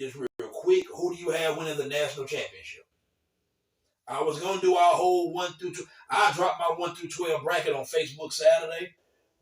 just real quick. Who do you have winning the national championship? I was gonna do our whole 1 through 2. I dropped my 1 through 12 bracket on Facebook Saturday,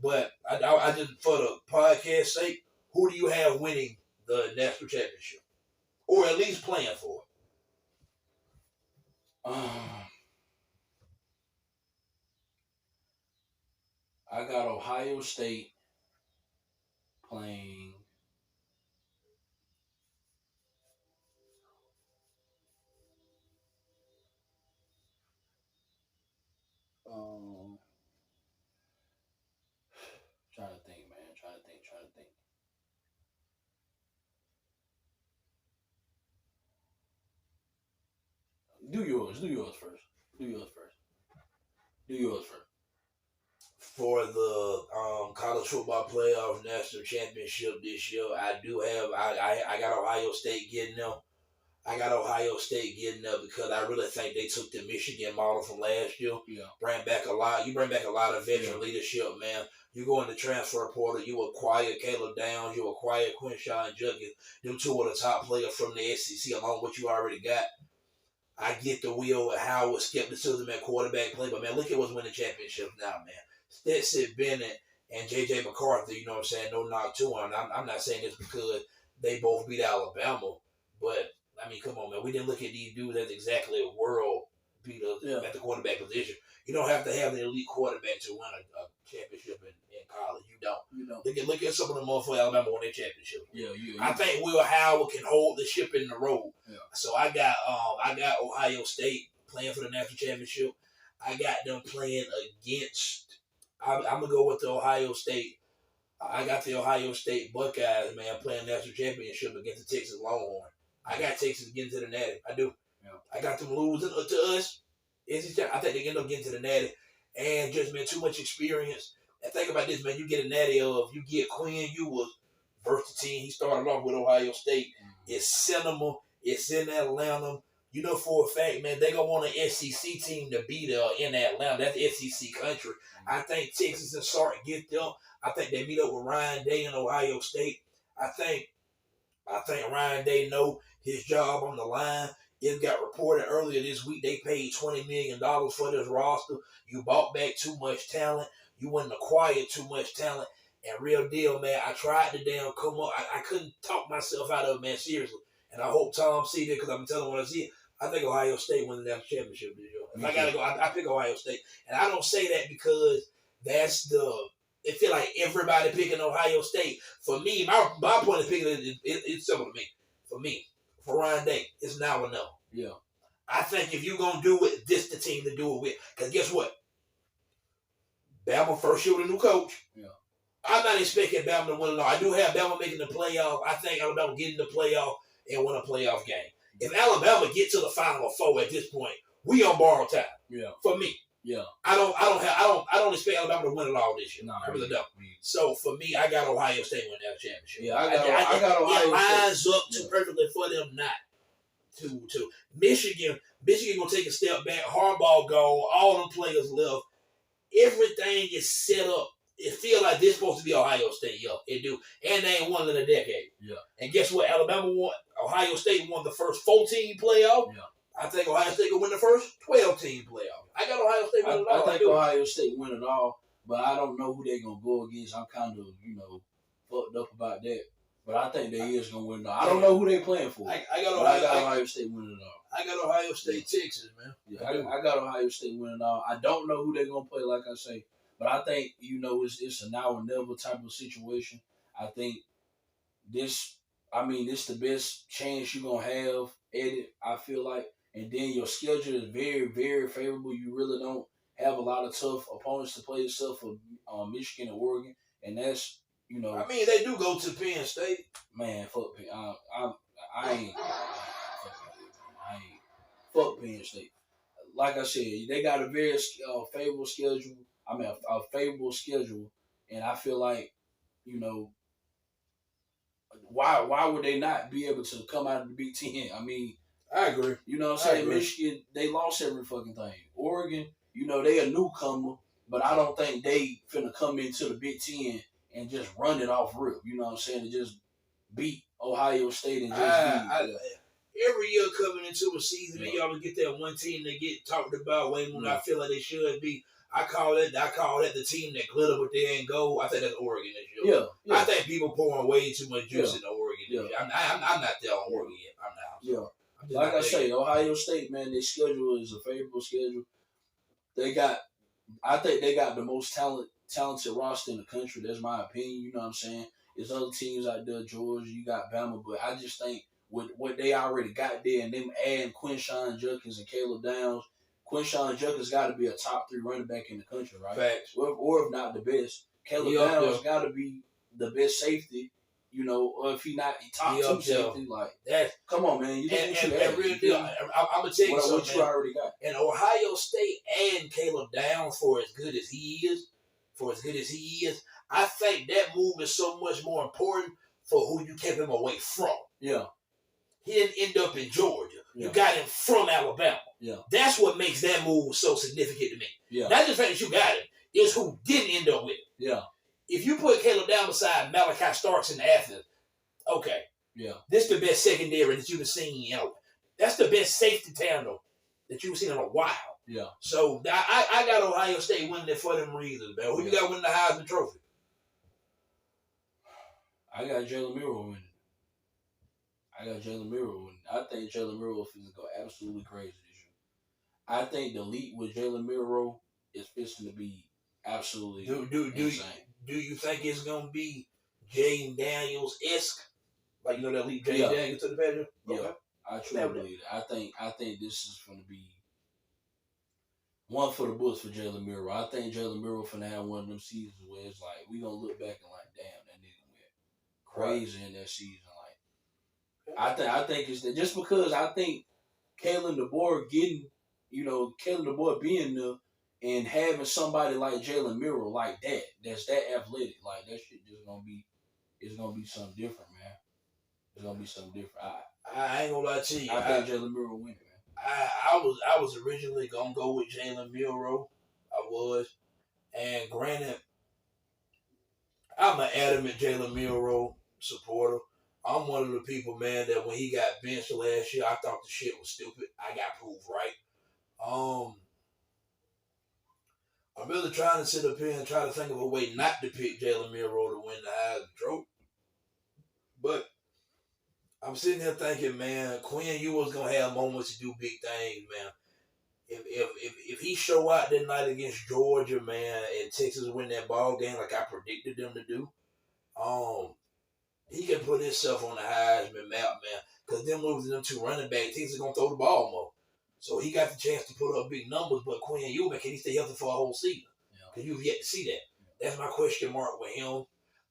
but I just for the podcast sake. Who do you have winning the national championship, or at least playing for it? I got Ohio State playing. Trying to think, man. Trying to think. Do yours first. For the college football playoff national championship this year, I got Ohio State getting them. I got Ohio State getting up because I really think they took the Michigan model from last year. Yeah. Bring back a lot. You bring back a lot of veteran leadership, man. You go in the transfer portal, you acquire Caleb Downs, you acquire Quinshawn Judkins. Them two are the top players from the SEC along with what you already got. I get the Will Howard skepticism at quarterback play, but man, look at what's winning championships now, man. Stetson Bennett and J.J. McCarthy, you know what I'm saying? No knock to them. I'm not saying this because they both beat Alabama, but I mean, come on, man. We didn't look at these dudes as exactly a world beater at the quarterback position. You don't have to have an elite quarterback to win a championship in college. You don't. Look at some of the motherfuckers Alabama won their championship. I think Will Howard can hold the ship in the road. Yeah. So I got Ohio State playing for the national championship. I got them playing against. I'm gonna go with the Ohio State. I got the Ohio State Buckeyes, man, playing national championship against the Texas Longhorns. I got Texas getting to the Natty. I do. Yeah. I got them losing to us. I think they end up getting to the Natty. And just, man, too much experience. And think about this, man. You get a Natty you get Quinn Ewers versus the team. He started off with Ohio State. It's Cinema. It's in Atlanta. You know for a fact, man, they going to want an SEC team to be there in Atlanta. That's SEC country. I think Texas and Sark get there. I think they meet up with Ryan Day in Ohio State. I think Ryan Day know his job on the line. It got reported earlier this week they paid $20 million for this roster. You bought back too much talent. You wouldn't acquire too much talent. And real deal, man, I tried to damn come up. I couldn't talk myself out of it, man, seriously. And I hope Tom see it because I'm telling him when I see it. I think Ohio State wins the national championship this year. If I got to go, I pick Ohio State. And I don't say that because it feel like everybody picking Ohio State. For me, my point of picking it's simple to me. For me, for Ryan Day, it's now or no. Yeah. I think if you're going to do it, this the team to do it with. Because guess what? Bama first year with a new coach. Yeah. I'm not expecting Bama to win it all. I do have Bama making the playoff. I think Alabama getting the playoff and win a playoff game. If Alabama get to the Final Four at this point, we on borrowed time. Yeah. For me. Yeah. I don't expect Alabama to win it all this year. No, I really don't. So for me, I got Ohio State winning that championship. Yeah, I got Ohio State. It lines up too perfectly for them not to. Michigan gonna take a step back. Harbaugh gone. All them players left. Everything is set up. It feel like this supposed to be Ohio State, it do. And they ain't won in a decade. Yeah. And guess what? Alabama won. Ohio State won the first 14 playoff. Yeah. I think Ohio State will win the first 12-team playoff. I got Ohio State winning it all. I think Ohio State win it all, but I don't know who they're going to go against. I'm kind of, fucked up about that. But I think they is going to win it all. I don't know who they playing for. I got Ohio State winning it all. I got Ohio State, Texas, man. Yeah, I got Ohio State winning it all. I don't know who they're going to play, like I say. But I think, it's a now or never type of situation. I think this the best chance you're going to have at it, I feel like. And then your schedule is very, very favorable. You really don't have a lot of tough opponents to play yourself for Michigan and Oregon. And that's, they do go to Penn State. Man, fuck Penn. I ain't. Fuck Penn State. Like I said, they got a very favorable schedule. A favorable schedule. And I feel like, why would they not be able to come out of the Big Ten? I agree. You know what I'm saying? Michigan, they lost every fucking thing. Oregon, they a newcomer, but I don't think they finna come into the Big Ten and just run it off rip. You know what I'm saying? To just beat Ohio State and just be every year coming into a season, man, you always get that one team that get talked about way more than I feel like they should be. I call that the team that glitter but they ain't gold. I think that's Oregon this year. I think people pouring way too much juice into Oregon this year. I'm not there on Oregon yet. I'm not. Like I say, Ohio State, man, their schedule is a favorable schedule. I think they got the most talented roster in the country. That's my opinion. You know what I'm saying? There's other teams out there, Georgia, you got Bama, but I just think with what they already got there and them adding Quinshawn Judkins and Caleb Downs, Quinshawn Judkins got to be a top 3 running back in the country, right? Facts. Or if not the best. Caleb Downs got to be the best safety. You know, or if he top 2 safety, like that. Come on, man. You and real deal. I'm gonna tell you something. What you already got. And Ohio State and Caleb Downs for as good as he is, I think that move is so much more important for who you kept him away from. Yeah. He didn't end up in Georgia. You got him from Alabama. Yeah. That's what makes that move so significant to me. Yeah. Not just the fact that you got him, it's who didn't end up with him. Yeah. If you put Caleb Downs beside Malachi Starks in Athens, okay. Yeah. This is the best secondary that you've seen. You know, that's the best safety tandem that you've seen in a while. Yeah. So I got Ohio State winning it for them reasons, man. Who you got winning the Heisman Trophy? I got Jalen Miro winning. I think Jalen Miro is going to go absolutely crazy this year. I think the leap with Jalen Miro is fixing to be absolutely insane. Do you think it's going to be Jaden Daniels-esque? Like, you know, that leap Jaden Daniels to the Badger? Yeah. Okay. I truly believe it. I think this is going to be one for the books for Jalen Miro. I think Jalen Miro finna have one of them seasons where it's like we gonna look back and like, damn, that nigga went crazy in that season. Like, I think it's that just because I think Kalen DeBoer being there and having somebody like Jalen Miro like that's that athletic, like that shit just gonna be something different, man. It's gonna be something different. I ain't gonna lie to you. I think Jalen Miro win it, man. I was originally gonna go with Jalen Miro. I was, and granted, I'm an adamant Jalen Miro supporter. I'm one of the people, man, that when he got benched last year, I thought the shit was stupid. I got proved right. I'm really trying to sit up here and try to think of a way not to pick Jalen Miro to win the Heisman Trophy. But I'm sitting here thinking, man, Quinn Ewell's gonna have moments to do big things, man. If he show out that night against Georgia, man, and Texas win that ball game like I predicted them to do, he can put himself on the Heisman map, man. Because them losing them 2 running backs, Texas gonna throw the ball more. So he got the chance to put up big numbers, but Quinn Ewell, can he stay healthy for a whole season? Because you've yet to see that. That's my question mark with him.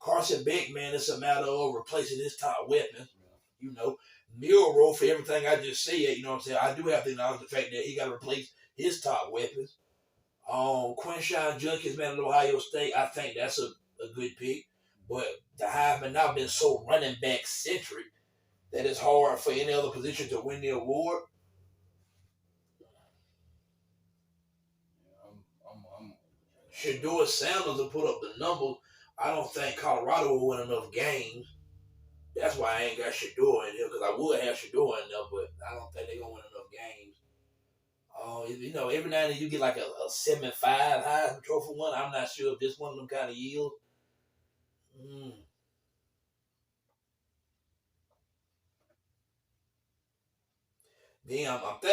Carson Beck, man, it's a matter of replacing his top weapons. You know, Miro, for everything I just said, you know what I'm saying? I do have to acknowledge the fact that he got to replace his top weapons. Quinshawn Judkins, man, at Ohio State, I think that's a good pick. But the Heisman now been so running back centric that it's hard for any other position to win the award. Shedeur Sanders will put up the numbers. I don't think Colorado will win enough games. That's why I ain't got Shedeur in here, because I would have Shedeur in there, but I don't think they're going to win enough games. You know, every now and then you get like a 7-5 Heisman Trophy one. I'm not sure if this one of them kind of yields. Then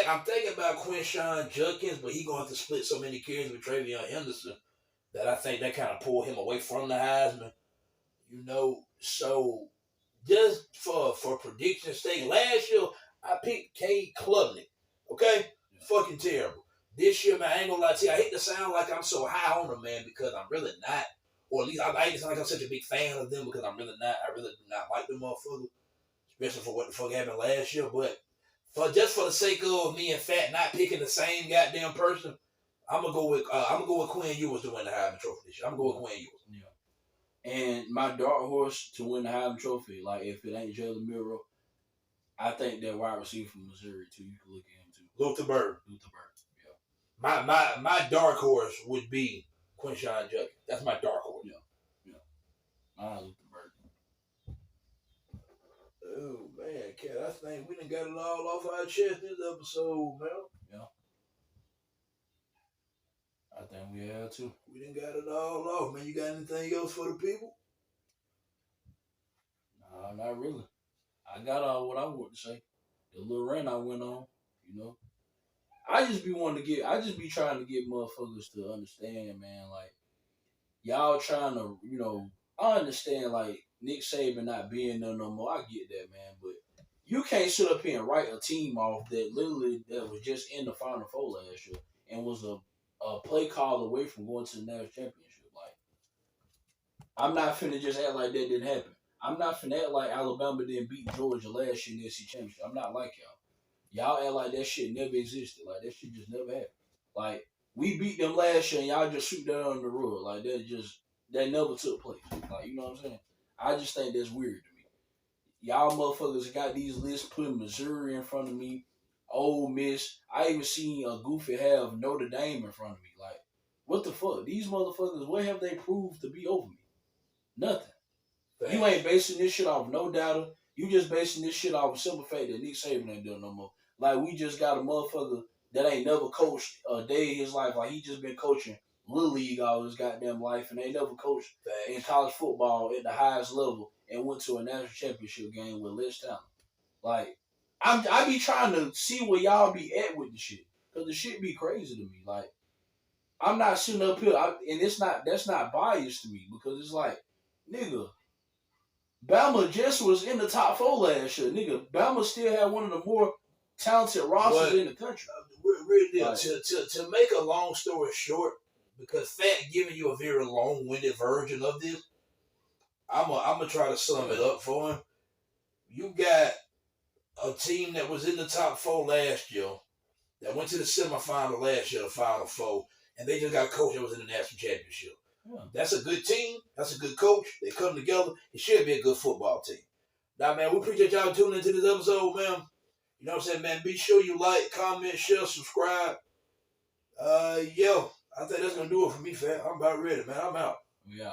I'm thinking about Quinshawn Judkins, but he going to have to split so many carries with Travion Henderson that I think that kind of pulled him away from the Heisman. You know, so just for prediction's sake, last year I picked Cade Klubnik. Okay? Fucking terrible. This year, man, I ain't gonna lie to you, I hate to sound like I'm so high on them, man, because I'm really not. Or at least I hate to sound like I'm such a big fan of them because I'm really not. I really do not like them motherfuckers, especially for what the fuck happened last year. But for the sake of me and Fat not picking the same goddamn person, I'm gonna go with Quinn Ewers to win the Heisman Trophy this year. I'm gonna go with Quinn Ewers. Yeah. And my dark horse to win the Heisman Trophy, like if it ain't Jalen Miro, I think that wide receiver from Missouri too. You can look at him too. Luther Burden. Yeah. My dark horse would be Quinshawn Judkins. That's my dark horse. Yeah. Luther Burden. Oh man, Cat, I think we done got it all off our chest this episode, man. Yeah, I think we have too. We done got it all off, man. You got anything else for the people? Nah, not really. I got all what I want to say. The little rant I went on, you know. I just be trying to get motherfuckers to understand, man, like, y'all trying to, I understand, like, Nick Saban not being there no more. I get that, man, but you can't sit up here and write a team off that was just in the Final Four last year and was a play call away from going to the national championship. Like, I'm not finna just act like that didn't happen. I'm not finna act like Alabama didn't beat Georgia last year in the SEC championship. I'm not like y'all. Y'all act like that shit never existed. Like, that shit just never happened. Like, we beat them last year and y'all just shoot that under the rug. Like, that never took place. Like, you know what I'm saying? I just think that's weird to me. Y'all motherfuckers got these lists putting Missouri in front of me, Ole Miss. I even seen a goofy have Notre Dame in front of me. Like, what the fuck? These motherfuckers, what have they proved to be over me? Nothing. Thanks. You ain't basing this shit off no data. You just basing this shit off the simple fact that Nick Saban ain't doing no more. Like, we just got a motherfucker that ain't never coached a day in his life. Like, he just been coaching Little League all his goddamn life, and they never coached in college football at the highest level and went to a national championship game with less talent. Like, I be trying to see where y'all be at with the shit, because the shit be crazy to me. Like, I'm not sitting up here, and that's not biased to me, because it's like, nigga, Bama just was in the top 4 last year. Nigga, Bama still had one of the more talented rosters in the country. Really, like, to make a long story short, because Fat giving you a very long-winded version of this, I'm gonna try to sum it up for him. You got a team that was in the top 4 last year, that went to the semifinal last year, the Final Four, and they just got a coach that was in the national championship. Yeah. That's a good team. That's a good coach. They come together. It should be a good football team. Now, man, we appreciate y'all tuning into this episode, man. You know what I'm saying, man? Be sure you like, comment, share, subscribe. I think that's going to do it for me, fam. I'm about ready, man. I'm out. Yeah.